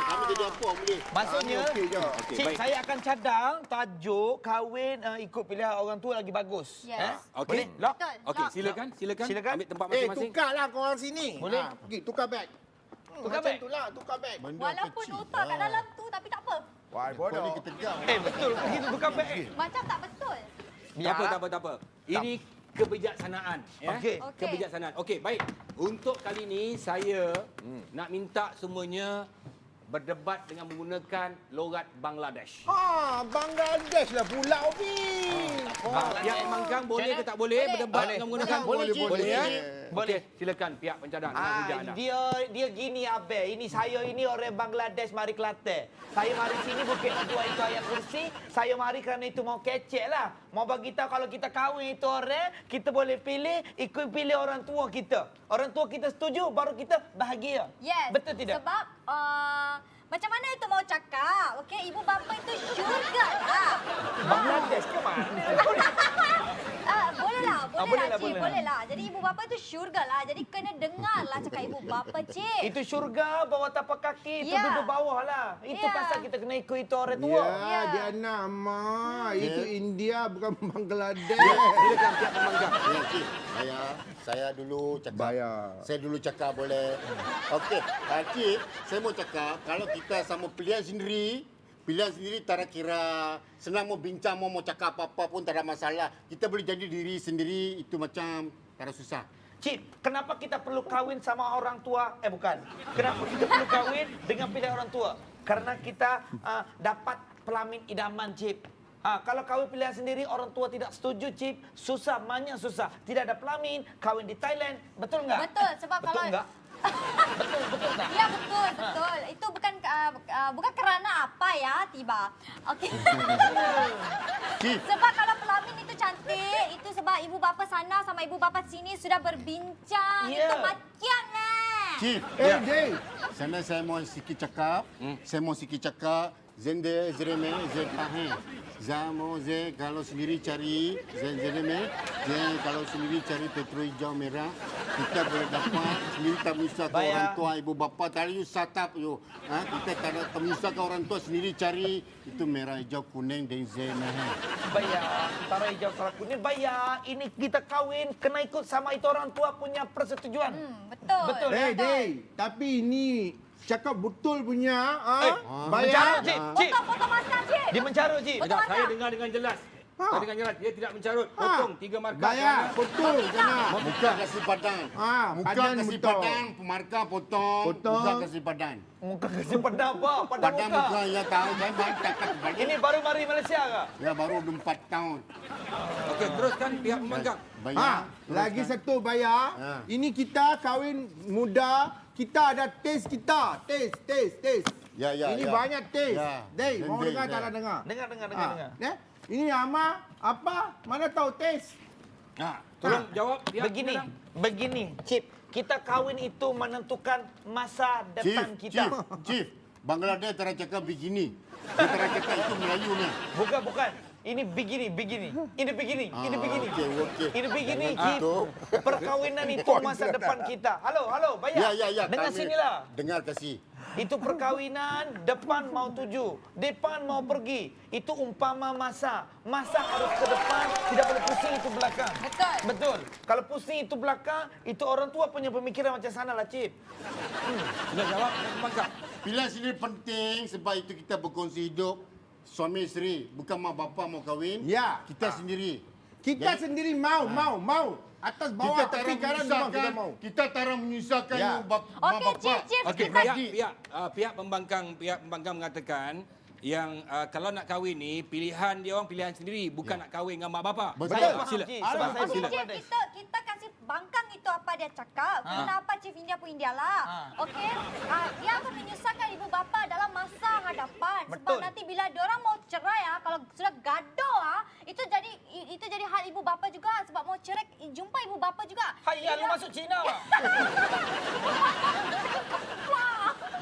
Kami jadi apa boleh? Maksudnya, Okey je. Okey, Cik, baik. saya akan cadang tajuk kahwin ikut pilihan orang tua lagi bagus. Yes. Okey. Boleh? Lock? Betul. Okey, Lock. silakan. Silakan. Ambil tempat Eh, masing-masing. tukarlah kau orang sini. Boleh. Pergi tukar beg. Tukar Macam beg? tu lah, tukar beg. Benda Walaupun kecil. nota kat dalam tu tapi tak apa. Wah, Kau ni bodoh. ketegak. Betul. Begitu tukar beg. Macam tak betul. Tak apa. Ini kebijaksanaan. Ya? Okey. Okey. Kebijaksanaan. Okey, baik. Untuk kali ini, saya nak minta semuanya berdebat dengan menggunakan logat Bangladesh. Bangladesh lah pula, Obi. Pihak pembangkang boleh ke tak boleh berdebat Boleh. dengan menggunakan Boleh, boleh, boleh. ya? Boleh. Okey, silakan pihak pencadang dengan hujah anda. Dia gini abe. Ini saya ini orang Bangladesh mari Kelantan. Saya mari sini bukan nak jual itu ayat kursi. Saya mari kerana itu mau kecek lah. Mau bagi tahu kalau kita kahwin itu orang, kita boleh pilih ikut pilih orang tua kita. Orang tua kita setuju baru kita bahagia. Yes. Betul tidak? Sebab macam mana itu mau cakap? Okey, ibu bapa itu syurga lah. Bangladesh ke mana? Boleh lah, boleh lah, Cik. boleh. Boleh lah. Jadi ibu bapa itu syurga lah. Jadi kena dengar lah cakap ibu bapa, Cik. Itu syurga bawah tapak kaki, itu Ya. duduk bawah lah. Itu Ya. pasal kita kena ikut itu orang tua. Ya, dia nama. Itu India bukan Bangladesh. Silakan pihak pembangkang. Ya, Cik. Saya dulu cakap. Bayar. Saya dulu cakap boleh. Okey, Cik, saya mau cakap kalau kita sama pilihan sendiri tak kira senang mau bincang, mau cakap apa-apa pun tak ada masalah. Kita boleh jadi diri sendiri, itu macam tak ada susah. Cip, kenapa kita perlu kahwin sama orang tua? Bukan. Kenapa kita perlu kahwin dengan pilihan orang tua? Karena kita dapat pelamin idaman, Cip. Kalau kahwin pilihan sendiri, orang tua tidak setuju, Cip. Susah, banyak susah. Tidak ada pelamin, kahwin di Thailand. Betul nggak? Betul, sebab betul kalau... nggak? betul nggak? Ya betul, betul. Itu bukan kerana apa ya, tiba. Okey. Cip. Sebab kalau pelamin itu cantik, itu sebab ibu bapa sana sama ibu bapa sini sudah berbincang. Ya. Itu macam lah. Cip. Day. Sana saya mau sikit cakap. Saya mau sikit cakap. Zende zreme zekahe. Zamo ze kalau sendiri cari zreme. Ze kalau sendiri cari petrol hijau merah. Kita boleh dapat sendiri tak menyusahkan Bayar. orang tua ibu bapa. Tadi you satap you. Kita tak menyusahkan orang tua sendiri cari itu merah hijau kuning dan zene. Bayar, antara hijau sama kuning bayar. Ini kita kahwin, kena ikut sama itu orang tua punya persetujuan. Betul. Betul. Day. Tapi ini cakap betul punya. Mencarut, Bayar. Cip. Cip. Potong masa, Cik. Dia mencarut, Cip. Sekejap, saya dengar dengan jelas. Saya dengar jelas. Dia tidak mencarut. Potong 3 markah. Bayar. Betul. Kena. Muka kasih padan. Muka padan kasih betul. padan. Markah potong. Potong. Muka kasih padan. Muka kasih padan apa? Padan Padan muka. muka ya tahu. Saya baru cakap balik. Ini baru mari Malaysia ke? Ya baru 4 tahun. Okey, teruskan pihak pembangkang. Bayar. Lagi satu bayar. Ini kita kahwin muda. Kita ada taste kita. Taste. Ya. Ini banyak taste. Ya. Day, mau Day, dengar ya. tak nak dengar? Dengar. Ini Ama apa? Mana tahu taste? Tolong jawab pihak pembangkang. Begini, Cip. Kita kahwin itu menentukan masa depan kita. Chief. Bangladesh cara cakap begini. Dia cara cakap itu Melayu ni. Bukan. Ini begini. Ini begini. Okey. Ini begini, Ah, Cip. tu. Perkawinan itu masa depan kita. Halo, bayar. Ya. Dengar kami sinilah. Dengar kasih. Itu perkawinan, depan mau tuju, depan mau pergi. Itu umpama masa. Masa harus ke depan, tidak boleh pusing itu belakang. Betul. Kalau pusing itu belakang, itu orang tua punya pemikiran macam sana lah, Cip. Sudah jawab pihak pembangkang. Pilihan sendiri penting sebab itu kita berkongsi hidup. Suami isteri, bukan mak bapa mau kahwin. Ya. Kita sendiri. Kita Jadi, sendiri mau. Atas kita bawah tak tepi kanan memang kita mau. Kita tak menyusahkan Ya. mak Okey, bapa. Cip. Okey, Kita- pihak pembangkang mengatakan yang kalau nak kahwin ni pilihan dia orang pilihan sendiri, bukan nak kahwin dengan mak bapa. Betul. Saya faham, Sila. Cip. Sebab Sebab saya Okey, sila. bukan Cik, kita kasih bangkang itu apa dia cakap. Kenapa Chief India pun India lah. Okey. Dia akan menyusahkan ibu bapa dalam masa hadapan. Sebab Betul. nanti bila diorang mau cerai kalau sudah gaduh itu jadi hal ibu bapa juga sebab mau cerai jumpa ibu bapa juga. Hai, lu masuk Cina.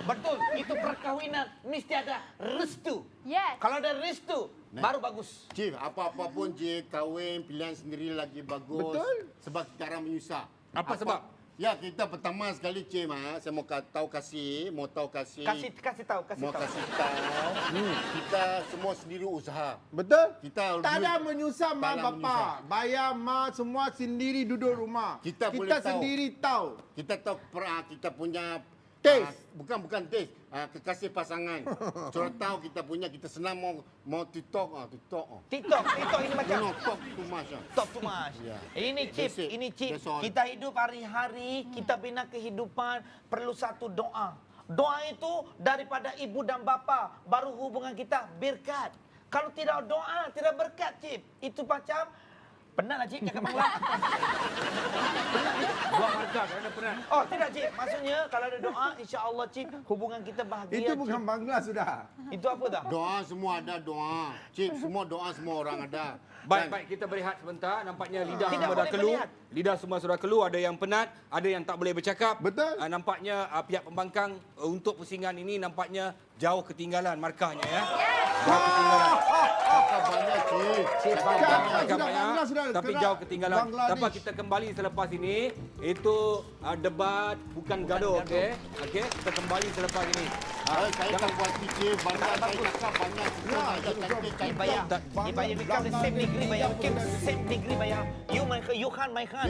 Betul, itu perkawinan mesti ada restu. Yes. Kalau ada restu, baru bagus. Chief, apa-apa pun je kahwin pilihan sendiri lagi bagus. Betul. Sebab kita orang menyusah. Apa sebab? Ya, kita pertama sekali Chief, saya mau tahu kasih. Kasih tahu. Mau kasih tahu. Kita semua sendiri usaha. Betul? Kita Tak ada menyusah Tak mak ada bapa. menyusah. Bayar mak semua sendiri duduk rumah. Kita boleh tahu. sendiri tahu. Kita tahu kita punya Taste. bukan taste, kekasih pasangan. Sudah tahu kita senang mau TikTok. TikTok ini macam Talk too much. top too much. Ya. Ini That's Cip, it. That's all. Kita hidup hari-hari, kita bina kehidupan, perlu satu doa. Doa itu daripada ibu dan bapa, baru hubungan kita berkat. Kalau tidak doa, tidak berkat, Cip. Itu macam penat lah, Cip, cakap Bangla. Dua markah kerana penat. Oh, tidak, Cip. Maksudnya, kalau ada doa, insya-Allah, Cip, hubungan kita bahagia. Itu Cip. bukan Bangla sudah. Itu apa dah? Doa semua ada doa. Cik, semua doa semua orang ada. Baik, kita berehat sebentar. Nampaknya lidah Tidak semua dah boleh keluar. berehat. Lidah semua sudah keluar. Ada yang penat, ada yang tak boleh bercakap. Betul. Nampaknya pihak pembangkang untuk pusingan ini nampaknya jauh ketinggalan markahnya ya. Jauh ketinggalan. Cakap banyak, Cik. Cakap banyak. Agak Sudah, banyak, Bangla sudah tapi kena jauh ketinggalan. Bangladesh. Dapat kita kembali selepas ini. Itu debat bukan gaduh, okey? Okey, kita kembali selepas ini. Saya tak buat fikir banyak. Saya cakap banyak. Semua ada cantik-cantik. Bayar. Bayar become the same degree, bayar. Keep same degree, bayar. You can't, my can't.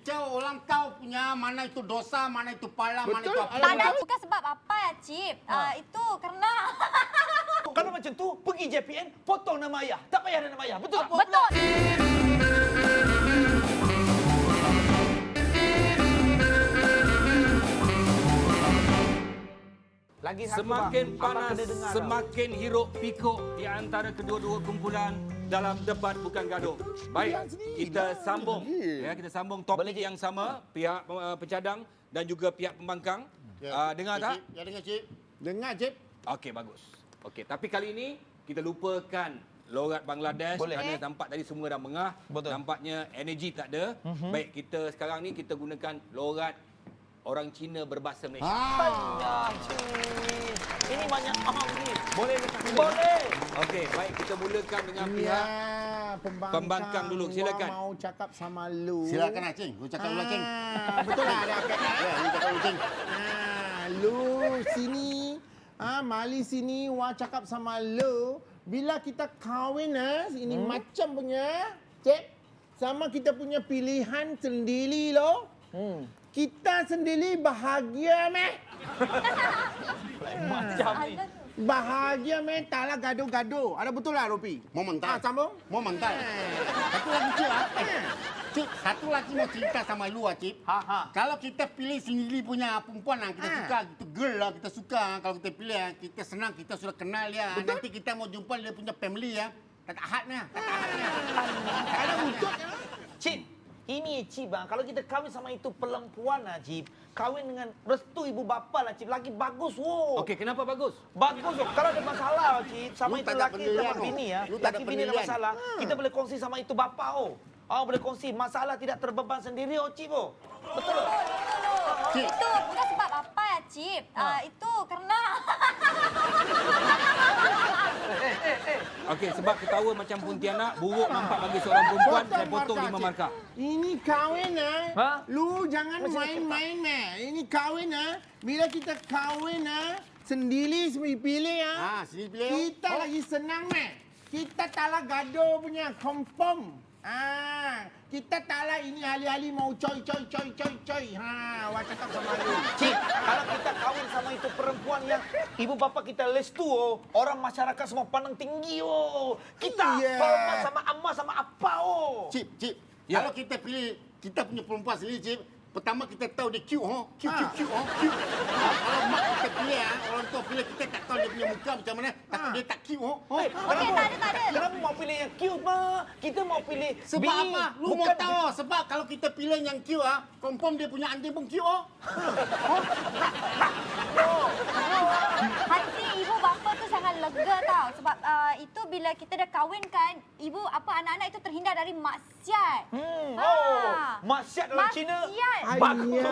Jauh orang tahu punya mana itu dosa, mana itu pala, mana itu apa. Tak ada bukan sebab apa ya, Cip. Itu kerana Kalau macam tu, pergi JPN, potong nama ayah. Tak payah ada nama ayah. Betul tak? betul. Lagi satu, Semakin bang. Abang panas, kena dengar, semakin hiruk pikuk di antara kedua-dua kumpulan dalam debat bukan gaduh. Baik, kita sambung. Ya, kita sambung topik yang sama, pihak pencadang dan juga pihak pembangkang. Dengar tak? Ya, dengar, Cip. Dengar, Cip. Okey, bagus. Okey, tapi kali ini kita lupakan logat Bangladesh Boleh. kerana nampak tadi semua dah mengah. Betul. Nampaknya energi tak ada. Baik, kita sekarang ni kita gunakan logat orang Cina berbahasa Malaysia. Ya, cik. Ini banyak ni. Boleh letak dulu? Boleh. Okey, baik, kita mulakan dengan Ya, pihak pembangkang dulu, silakan. Wah, mau cakap sama lu. Silakan Acing. Lu cakap dulu Acing. Betul lah ada akak. Ya, lu cakap dulu Acing. Lu sini. Mali sini wah cakap sama lu. Bila kita kahwin ini macam punya, Cik. Sama kita punya pilihan sendiri loh. Kita sendiri bahagia meh. Macam ni. Bahagia meh, taklah gaduh-gaduh. Ada betul lah Ropi? Mau mental. Sambung. Mau mental. Satu lagi Cip. Cip, satu lagi mau cerita sama lu Cip. Kalau kita pilih sendiri punya perempuan yang kita suka, kita girl lah kita suka. Kalau kita pilih kita senang, kita sudah kenal dia. Nanti kita mau jumpa dia punya family ya. Tak hadnya. Tak ada wujud. Cip, ini Cip bang. Kalau kita kahwin sama itu perempuan Cip, kahwin dengan restu ibu bapa lah Cip, lagi bagus wo. Okey, kenapa bagus? Bagus loh. Kalau ada masalah Cip, sama Lu itu tak ada laki penilaian, sama oh. bini ya. Lu tak ada Laki bini ada penilaian. masalah, kita boleh kongsi sama itu bapa boleh kongsi. Masalah tidak terbeban sendiri Cip Betul. Cip. Itu bukan sebab apa ya, Cip. Itu karena Okey, sebab ketawa macam Pontianak, buruk nampak bagi seorang perempuan, saya potong 5 markah. Ini kahwin Ha? Lu jangan main-main Ini kahwin Bila kita kahwin sendiri pilih Sini pilih. Kita lagi senang Kita taklah gaduh punya confirm. Kita taklah ini hari-hari mau coy. Wah cakap sama lu. Cip, kalau kita kahwin sama itu perempuan yang ibu bapa kita lestu orang masyarakat semua pandang tinggi Kita Iya. hormat sama amma sama apa Cip. Ya. Kalau kita pilih kita punya perempuan sendiri Cip, pertama kita tahu dia cute cute. Kalau mak kita pilih orang tua pilih kita tak tahu dia punya muka macam mana, takut dia tak cute okey, tak ada. Kenapa mau pilih yang cute Kita mau pilih Sebab bini. apa? Lu mau Bukan- tahu sebab kalau kita pilih yang cute confirm dia punya anjing pun cute Hati ibu bapa tu sangat lega tau. Sebab itu bila kita dah kahwin kan, ibu anak-anak itu terhindar dari maksiat. Maksiat dalam Cina. Maksiat. Bagus.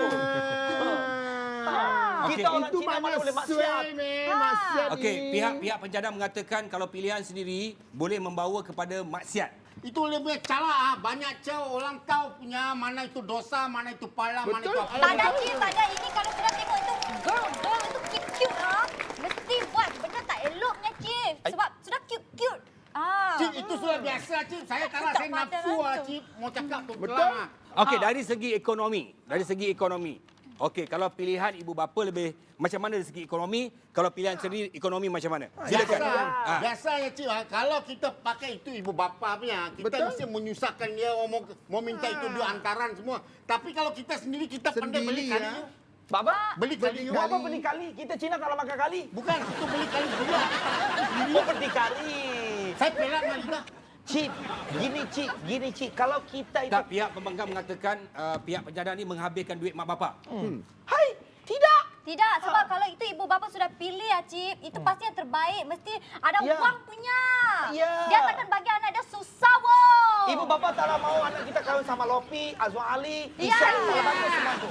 Kita orang Itu Cina mana mana boleh maksiat. maksiat Okey, ni. pihak pencadang mengatakan kalau pilihan sendiri boleh membawa kepada maksiat. Itu dia punya cara banyak orang tahu punya mana itu dosa, mana itu pahala, mana itu apa. Tak ada, Cip. Tak ada. Ini kalau sudah tengok itu girl itu cute-cute mesti buat benda tak eloknya, Cip. Sebab sudah cute-cute. Cip, itu sudah biasa Cip. Saya kalau Tak saya pada nafsu langsung. Cip mau cakap tu Betul. terang. Okey, dari segi ekonomi. Okey, kalau pilihan ibu bapa lebih macam mana dari segi ekonomi, kalau pilihan sendiri ekonomi macam mana? Silakan. Biasanya Cip, kalau kita pakai itu ibu bapa punya, kita Betul. mesti menyusahkan dia mau minta itu duit antaran semua. Tapi kalau kita sendiri kita pandai beli Sendiri, kali. Baba? Beli kali. Apa beli kali? Kita Cina kalau makan kali. Bukan, itu beli kali dulu. Beli kali. Saya pelat Malina. Cip, gini Cip. Kalau kita itu... Tak, pihak pembangkang mengatakan pihak pencadang ni menghabiskan duit mak bapak. Hai, tidak. Tidak, sebab kalau itu ibu bapa sudah pilih ya, Cip, itu pasti yang terbaik. Mesti ada Ya. wang punya. Ya. Dia takkan bagi anak dia susah, Ibu bapa tak mau anak kita kahwin sama Lopi, Azwan Ali, Ya. Isyaik, tak bagus semua tu.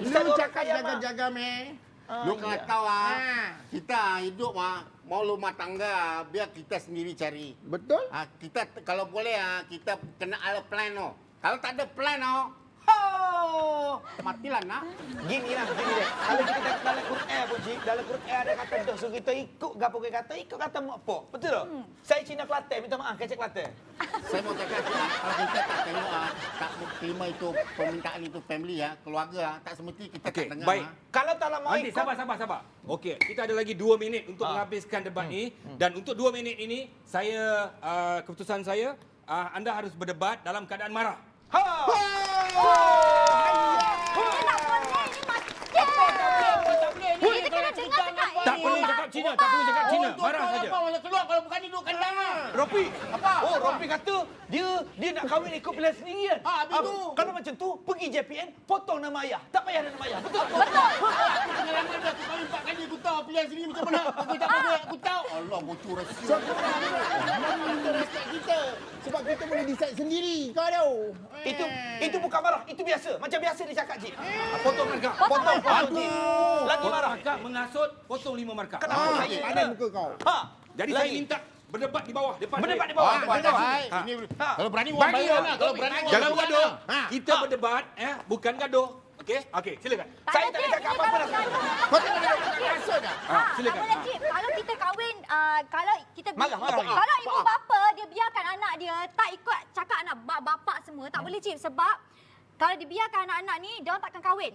Kita Lu orang cakap kaya, Mak. jaga-jaga Lu kena iya. tahu kita hidup mau rumah tangga biar kita sendiri cari. Betul? Kita kalau boleh kita kena ada plan Kalau tak ada plan matilah Gini deh. Kalau kita dalam Quran pun, Cik, dalam Quran ada kata dah suruh kita ikut gapo ke kata, ikut kata mak pok. Betul tak? Saya Cina Kelantan, minta maaf, kecek Kelantan. Saya mau cakap kalau kita tak tengok tak terima itu permintaan itu family keluarga tak semesti kita Okey, tak dengar. baik. Kalau tak mau Andi, ikut... sabar. Okey, kita ada lagi 2 minit untuk menghabiskan debat ini. Dan untuk 2 minit ini, keputusan saya, anda harus berdebat dalam keadaan marah. Ini tak boleh, ini maksiat. Kita kena dengar Cina, tak perlu cakap Cina. Marah saja. Apa malah keluar kalau bukan duduk kandang ah. Ropi. Apa? Oh, Ropi kata dia nak kahwin ikut pilihan sendiri kan? Habis tu. Kalau macam tu, pergi JPN, potong nama ayah. Tak payah ada nama ayah. Betul? Pengalaman dah aku kahwin 4 kali aku tahu pilihan sendiri macam mana. Aku tak tahu aku tahu. Allah bocor rahsia. Mana kita respect kita? Sebab kita boleh decide sendiri. Kau tahu. Itu bukan marah, itu biasa. Macam biasa dia cakap, Cik. Potong markah. Potong, Cik. Lagi marah. Markah mengasut, potong 5 markah. Kenapa saya? Padan muka kau. Ha. Jadi Lagi. saya minta berdebat di bawah. Depan Berdebat saya. di bawah. Baik. Ini kalau berani orang Bagi bayar orang. lah. Kalau berani orang Jangan bayar gaduh. lah. Kita berdebat, bukan gaduh. Okey? Okey, silakan. Saya tak ada cakap apa-apa dah. Kau tak boleh rasa dah. Tak silakan. boleh, Cip. Kalau kita kahwin, kalau kita Marah lagi. kalau ibu bapa dia biarkan anak dia tak ikut cakap anak bapak semua, tak boleh, Cip. Sebab kalau dibiarkan anak-anak ni, dia orang takkan kahwin.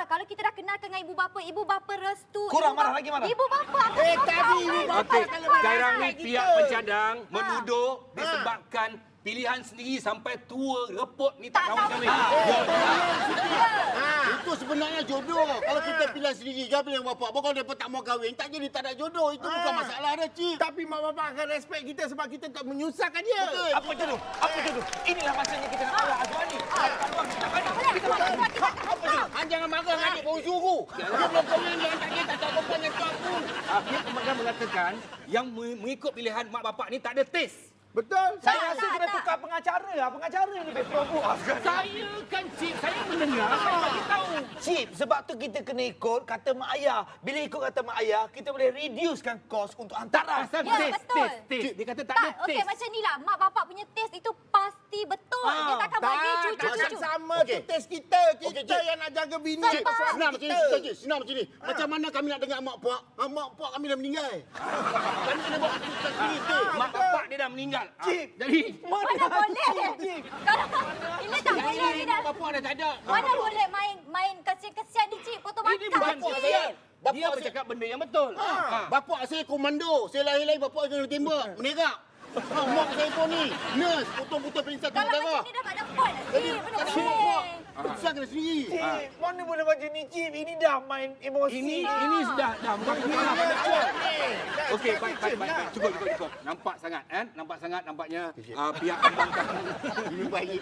Kalau kita dah kenalkan dengan ibu bapa restu. Kurang ibu marah lagi marah. Ibu bapa akan tadi ibu bapa Okey, kalau sekarang ni kita. pihak pencadang menuduh disebabkan pilihan sendiri sampai tua repot ni tak kahwin-kahwin. Itu sebenarnya jodoh. Kalau kita pilihan sendiri, kan pilihan bapak. Kalau dia tak mau kahwin, tak jadi tak ada jodoh. Itu bukan masalah dah, Cik. Tapi mak bapak akan respect kita sebab kita tak menyusahkan dia. Betul. Apa jodoh? Apa jodoh? Inilah masanya kita nak marah Azwani. Jangan marah dengan adik baru suruh. Dia belum kahwin, dia tak dia tak tahu apa yang tu aku. Pihak pemegang mengatakan yang mengikut pilihan mak bapak ni tak ada taste. Betul? Saya rasa Tak, kena tak. tukar pengacara. Pengacara ni lebih provok. Saya kan cip, saya mendengar, saya bagi tahu. Cip, sebab tu kita kena ikut kata mak ayah. Bila ikut kata mak ayah, kita boleh reducekan kos untuk hantaran. Asal Ya, betul. taste. Dia kata tak ada Okey, taste. macam ni lah. Mak bapak punya taste itu pasti betul. Dia takkan bagi cucu-cucu. sama Okey. tu test kita. Okey, Kita Cik. yang nak jaga bini. Cik, atau suami Senang macam ni, kita. cerita, Cik. Senang macam ni. Macam mana kami nak dengar mak puak? Mak puak kami dah meninggal. Kami kena buat keputusan sendiri, Cik. Mak bapak dia dah meninggal. Cip. Jadi Mana boleh? Kalau ini tak boleh ni dah. Mak bapak dah tak ada. Mana boleh main kesian-kesian ni, Cik. Potong ini makan, bukan Cik. saya. Dia Bapak bercakap benda yang betul. Bapak saya komando. Saya lahir-lahir bapak kena tembak. Menerak. Mak saya pun ni. Nurse. Potong-potong penyintas Kalau darah. macam ni dah tak ada point lah, Cik. Mana Tak ada mak puak. boleh? Keputusan kena sendiri. Cip, mana boleh macam ni, Cip? Ini dah main emosi. Ini sudah bukan marah pada awal. Okey, baik. Cukup. Nampak sangat nampaknya pihak pembangkang Ini baik.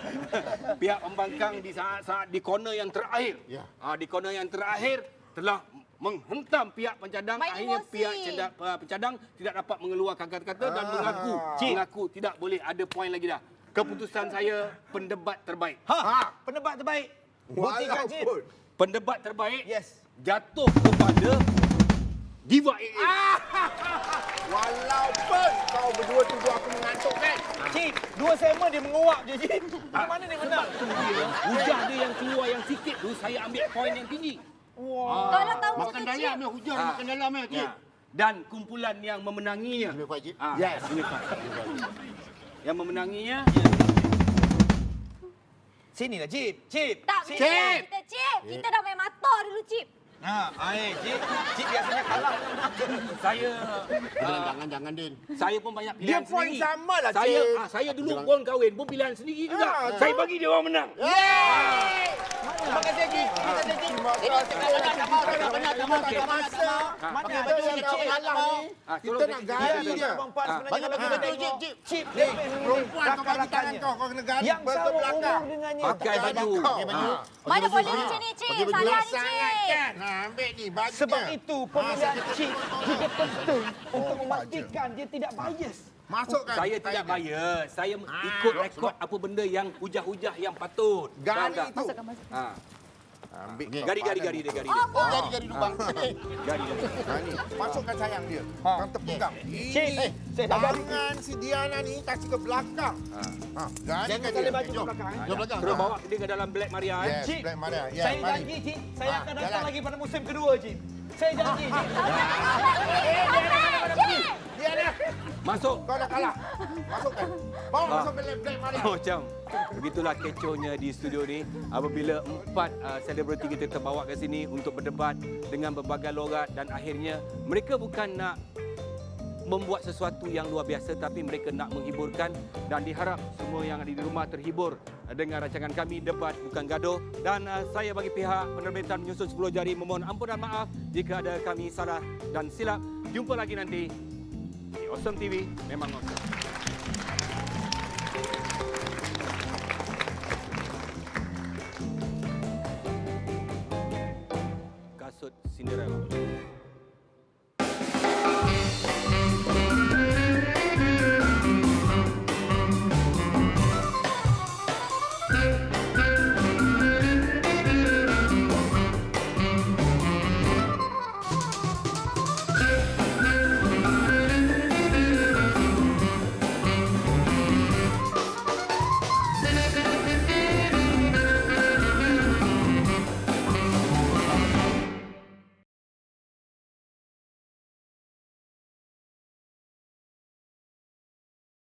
pihak pembangkang di saat di corner yang terakhir. Ya. Di corner yang terakhir telah menghentam pihak pencadang. Main Akhirnya emosi. pihak pencadang tidak dapat mengeluarkan kata-kata dan mengaku tidak boleh ada poin lagi dah. Keputusan saya pendebat terbaik. Pendebat terbaik. Buktikan, Cip. Walaupun. Pendebat terbaik Yes. jatuh kepada Diva AA. Walaupun kau berdua tuduh aku mengantuk kan. Cip, dua segmen dia menguap je, Cip. Mana dia menang? Hujah dia yang keluar yang sikit tu saya ambil poin yang tinggi. Kalau tahu Makan macam tu, dalam Cik. ni. Hujan makan dalam ni, Cik. Dan kumpulan yang memenanginya. Lebih baik, Cik. Yes, unified. Yang memenanginya Sinilah, Cip. Cip. Tak, Cip. Cik. Cik. Kita dah main motor dulu, Cip. Cip. Cip biasanya kalah. saya Jangan, Din. saya pun banyak Dia pilihan point sendiri. sama lah, Saya Cik. saya dulu pun kahwin pun pilihan sendiri juga. Saya bagi dia orang menang. Terima kasih, Cip. Terima kasih, Cip. Mana Kita baju yang ni, dah Cip? kalah ni. Kita nak gali dia. Perempuan sebenarnya Bagi kalau bagi kita betul, tengok. Cip. Cip, Perempuan kau bagi tangan kau kena gali yang ke sama belakang. umur dengannya. Pakai baju. Mana boleh macam ni, Cik. Salah ni, Sangat Cik. kan. Ambil ni bajunya. Sebab itu pemilihan Cip juga penting untuk memastikan dia tidak bias. Masukkan. Saya tidak bias. Saya ikut rekod apa benda yang hujah-hujah yang patut. Gali Faham tak? tu. Okey. Ambil kau Gari padan. dia. Oh, jadi lubang. Gari. Gani. Masukkan sayang dia. Kau terpegang. Cip, saya dah bagi. Tangan si Diana ni kasih ke belakang. Gani Jangan kan tali dia. baju ke belakang. Jom belakang. Terus bawa dia ke dalam Black Maria. Yes, Cik, Black Maria. Ya, Saya mari. janji, Cip. Saya akan datang jalan. lagi pada musim kedua, Cip. Saya janji, Cip. Cik. Diana, Masuk. kau dah kalah. Masukkan. Bawa masuk ke Black Maria. Macam begitulah kecohnya di studio ni apabila 4 selebriti kita terbawa ke sini untuk berdebat dengan berbagai logat dan akhirnya mereka bukan nak membuat sesuatu yang luar biasa tapi mereka nak menghiburkan dan diharap semua yang ada di rumah terhibur dengan rancangan kami Debat Bukan Gaduh. Dan saya bagi pihak penerbitan menyusun 10 jari memohon ampun dan maaf jika ada kami salah dan silap. Jumpa lagi nanti di Awesome TV. Memang awesome. Kasut Cinderella.